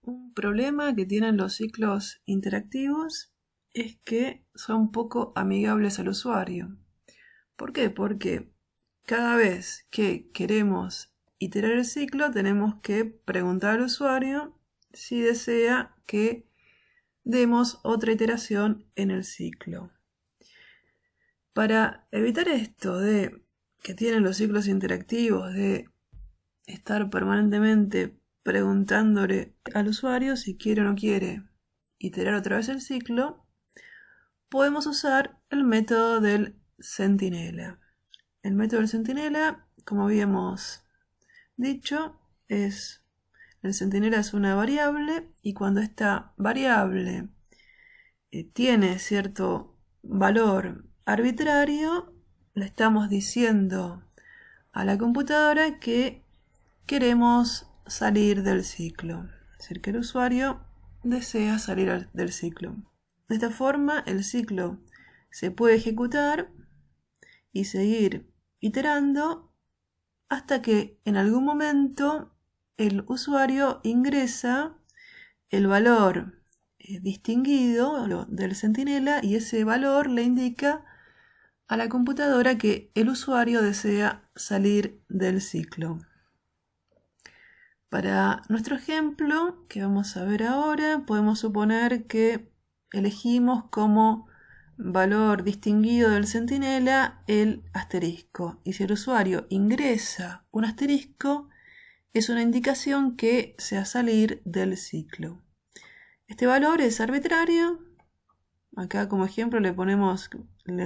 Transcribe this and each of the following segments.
Un problema que tienen los ciclos interactivos es que son poco amigables al usuario. ¿Por qué? Porque cada vez que queremos iterar el ciclo tenemos que preguntar al usuario si desea que demos otra iteración en el ciclo. Para evitar esto de que tienen los ciclos interactivos de estar permanentemente preguntándole al usuario si quiere o no quiere iterar otra vez el ciclo, podemos usar el método del centinela. El método del centinela, como habíamos dicho, el centinela es una variable y cuando esta variable tiene cierto valor arbitrario, le estamos diciendo a la computadora que queremos salir del ciclo, es decir, que el usuario desea salir del ciclo. De esta forma, el ciclo se puede ejecutar y seguir iterando hasta que en algún momento el usuario ingresa el valor distinguido del centinela y ese valor le indica a la computadora que el usuario desea salir del ciclo. Para nuestro ejemplo, que vamos a ver ahora, podemos suponer que elegimos como valor distinguido del centinela el asterisco. Y si el usuario ingresa un asterisco, es una indicación que se va a salir del ciclo. Este valor es arbitrario. Acá como ejemplo le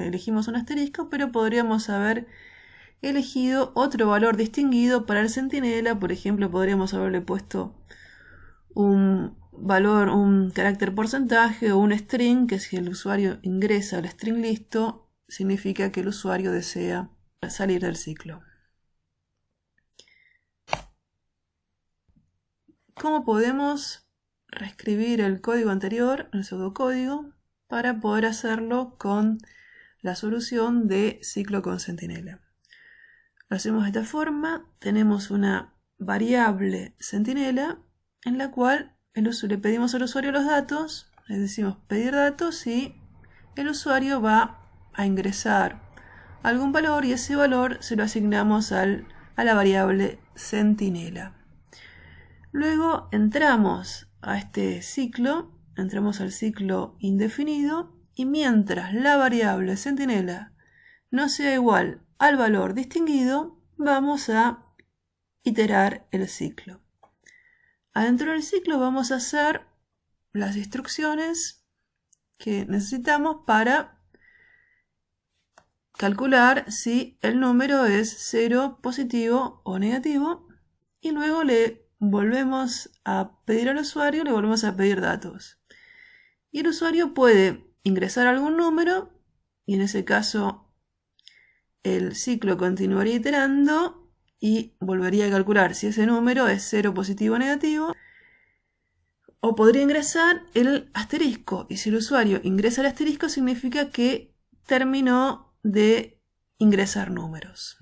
elegimos un asterisco, pero podríamos haber elegido otro valor distinguido para el centinela. Por ejemplo, podríamos haberle puesto un valor, un carácter porcentaje o un string, que si el usuario ingresa al string listo, significa que el usuario desea salir del ciclo. ¿Cómo podemos reescribir el código anterior, el pseudocódigo, para poder hacerlo con la solución de ciclo con centinela? Lo hacemos de esta forma. Tenemos una variable centinela en la cual le pedimos al usuario los datos, le decimos pedir datos y el usuario va a ingresar algún valor y ese valor se lo asignamos a la variable centinela. Luego entramos a este ciclo, entramos al ciclo indefinido y mientras la variable centinela no sea igual al valor distinguido, vamos a iterar el ciclo. Adentro del ciclo vamos a hacer las instrucciones que necesitamos para calcular si el número es 0, positivo o negativo, y luego le volvemos a pedir al usuario, le volvemos a pedir datos. Y el usuario puede ingresar algún número y en ese caso el ciclo continuaría iterando y volvería a calcular si ese número es 0, positivo o negativo. O podría ingresar el asterisco, y si el usuario ingresa el asterisco significa que terminó de ingresar números.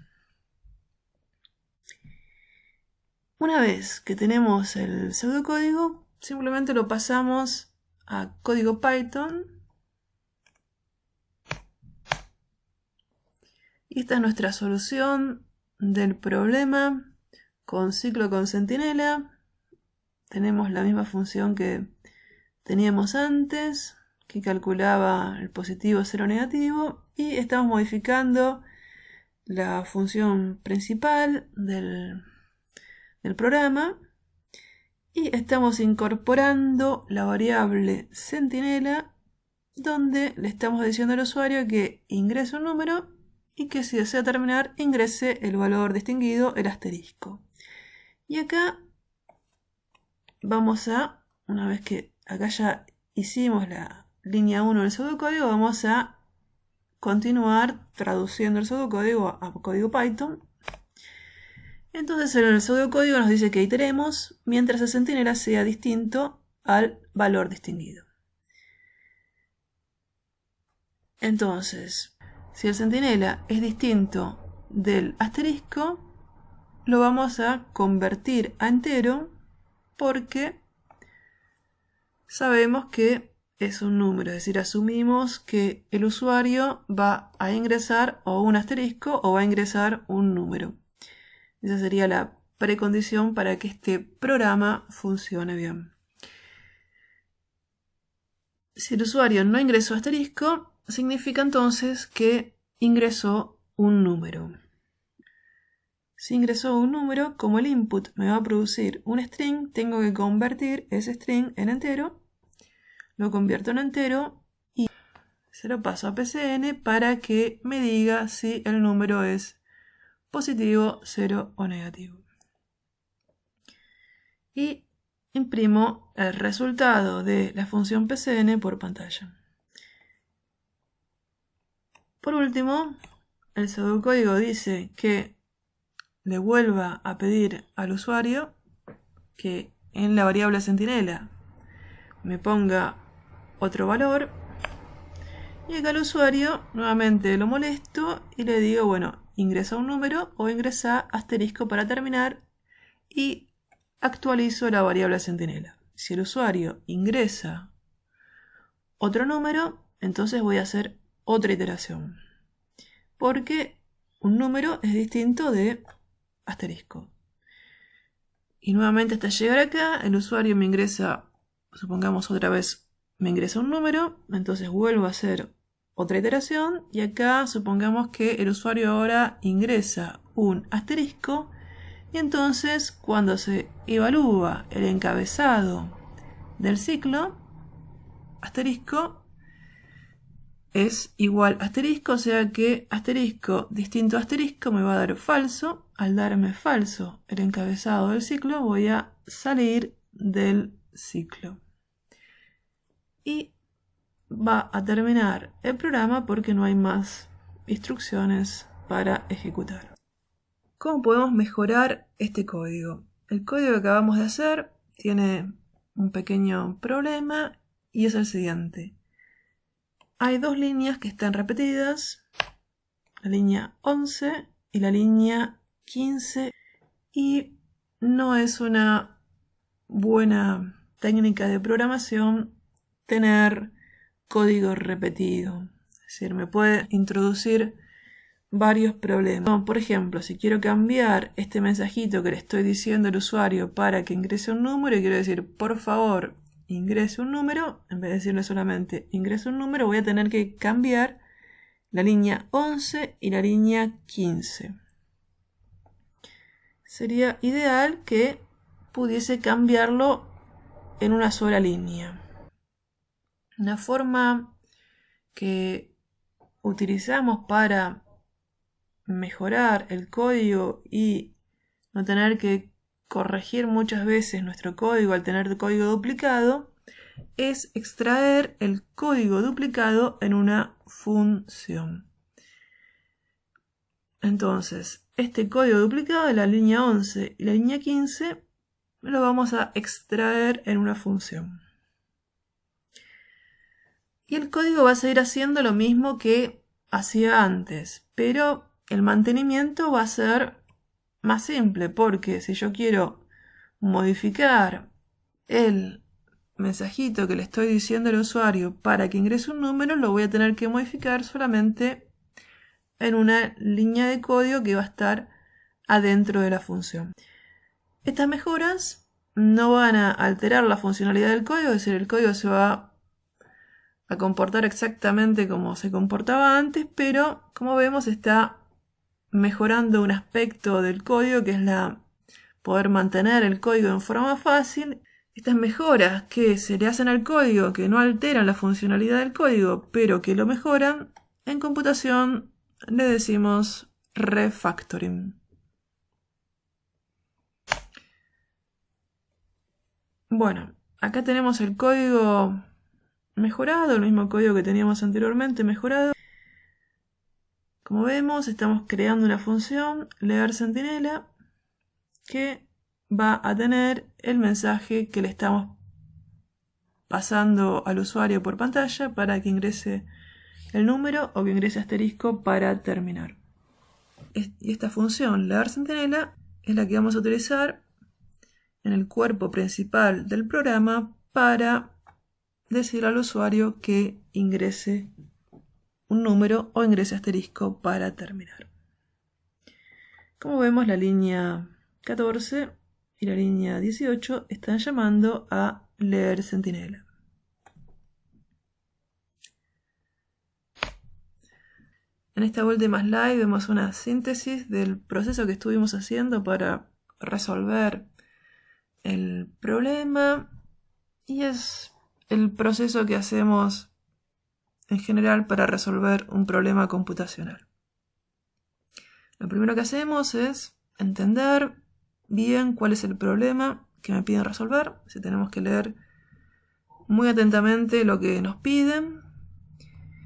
Una vez que tenemos el pseudocódigo, simplemente lo pasamos a código Python. Y esta es nuestra solución del problema con ciclo con centinela. Tenemos la misma función que teníamos antes, que calculaba el positivo, 0, negativo, y estamos modificando la función principal del programa y estamos incorporando la variable centinela donde le estamos diciendo al usuario que ingrese un número y que si desea terminar ingrese el valor distinguido, el asterisco. Y acá vamos a, una vez que acá ya hicimos la línea 1 del pseudocódigo, vamos a continuar traduciendo el pseudocódigo a código Python. Entonces el pseudocódigo nos dice que iteremos mientras el centinela sea distinto al valor distinguido. Entonces, si el centinela es distinto del asterisco, lo vamos a convertir a entero porque sabemos que es un número, es decir, asumimos que el usuario va a ingresar o un asterisco o va a ingresar un número. Esa sería la precondición para que este programa funcione bien. Si el usuario no ingresó asterisco, significa entonces que ingresó un número. Si ingresó un número, como el input me va a producir un string, tengo que convertir ese string en entero. Lo convierto en entero y se lo paso a PCN para que me diga si el número es positivo, cero o negativo. Y imprimo el resultado de la función PCN por pantalla. Por último, el pseudocódigo dice que le vuelva a pedir al usuario que en la variable centinela me ponga otro valor, y acá al usuario nuevamente lo molesto y le digo, bueno, ingresa un número o ingresa asterisco para terminar, y actualizo la variable centinela. Si el usuario ingresa otro número, entonces voy a hacer otra iteración, porque un número es distinto de asterisco. Y nuevamente hasta llegar acá, el usuario me ingresa, supongamos otra vez, me ingresa un número, entonces vuelvo a hacer otra iteración, y acá supongamos que el usuario ahora ingresa un asterisco, y entonces cuando se evalúa el encabezado del ciclo, asterisco es igual a asterisco, o sea que asterisco distinto a asterisco me va a dar falso. Al darme falso el encabezado del ciclo, voy a salir del ciclo. Y va a terminar el programa porque no hay más instrucciones para ejecutar. ¿Cómo podemos mejorar este código? El código que acabamos de hacer tiene un pequeño problema y es el siguiente. Hay dos líneas que están repetidas, la línea 11 y la línea 15, y no es una buena técnica de programación tener código repetido. Es decir, me puede introducir varios problemas. Por ejemplo, si quiero cambiar este mensajito que le estoy diciendo al usuario para que ingrese un número y quiero decir, por favor, ingrese un número, en vez de decirle solamente ingrese un número, voy a tener que cambiar la línea 11 y la línea 15. Sería ideal que pudiese cambiarlo en una sola línea. Una forma que utilizamos para mejorar el código y no tener que corregir muchas veces nuestro código al tener código duplicado es extraer el código duplicado en una función. Entonces, este código duplicado de la línea 11 y la línea 15 lo vamos a extraer en una función. Y el código va a seguir haciendo lo mismo que hacía antes, pero el mantenimiento va a ser más simple, porque si yo quiero modificar el mensajito que le estoy diciendo al usuario para que ingrese un número, lo voy a tener que modificar solamente en una línea de código que va a estar adentro de la función. Estas mejoras no van a alterar la funcionalidad del código, es decir, el código se va a comportar exactamente como se comportaba antes, pero como vemos está mejorando un aspecto del código que es poder mantener el código en forma fácil. Estas mejoras que se le hacen al código, que no alteran la funcionalidad del código, pero que lo mejoran, en computación le decimos refactoring. Bueno, acá tenemos el código mejorado, el mismo código que teníamos anteriormente mejorado. Como vemos, estamos creando una función leer centinela que va a tener el mensaje que le estamos pasando al usuario por pantalla para que ingrese el número o que ingrese asterisco para terminar. Y esta función leer centinela es la que vamos a utilizar en el cuerpo principal del programa para decir al usuario que ingrese un número o ingrese asterisco para terminar. Como vemos, la línea 14 y la línea 18 están llamando a leer centinela. En esta última slide vemos una síntesis del proceso que estuvimos haciendo para resolver el problema, y es el proceso que hacemos en general para resolver un problema computacional. Lo primero que hacemos es entender bien cuál es el problema que me piden resolver. Si tenemos que leer muy atentamente lo que nos piden,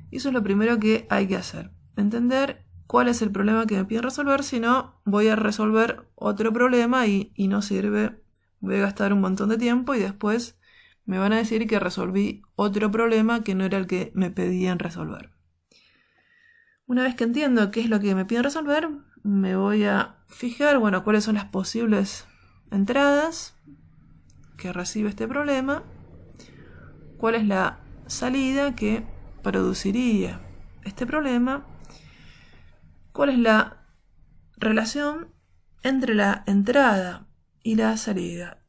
y eso es lo primero que hay que hacer. Entender cuál es el problema que me piden resolver, si no voy a resolver otro problema y no sirve. Voy a gastar un montón de tiempo y después me van a decir que resolví otro problema que no era el que me pedían resolver. Una vez que entiendo qué es lo que me piden resolver, me voy a fijar, cuáles son las posibles entradas que recibe este problema, cuál es la salida que produciría este problema, cuál es la relación entre la entrada y la salida.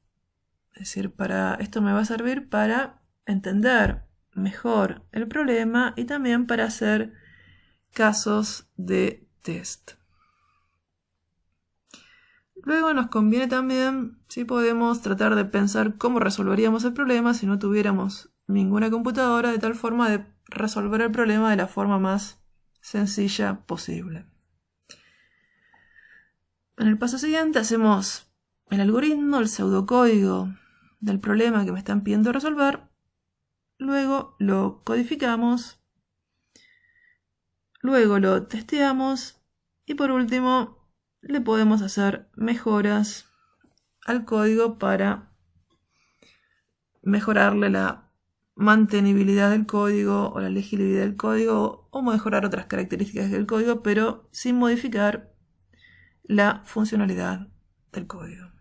Es decir, esto me va a servir para entender mejor el problema y también para hacer casos de test. Luego nos conviene también, si podemos, tratar de pensar cómo resolveríamos el problema si no tuviéramos ninguna computadora, de tal forma de resolver el problema de la forma más sencilla posible. En el paso siguiente hacemos el algoritmo, el pseudocódigo del problema que me están pidiendo resolver. Luego lo codificamos. Luego lo testeamos. Y por último, le podemos hacer mejoras al código para mejorarle la mantenibilidad del código o la legibilidad del código, o mejorar otras características del código, pero sin modificar la funcionalidad del código.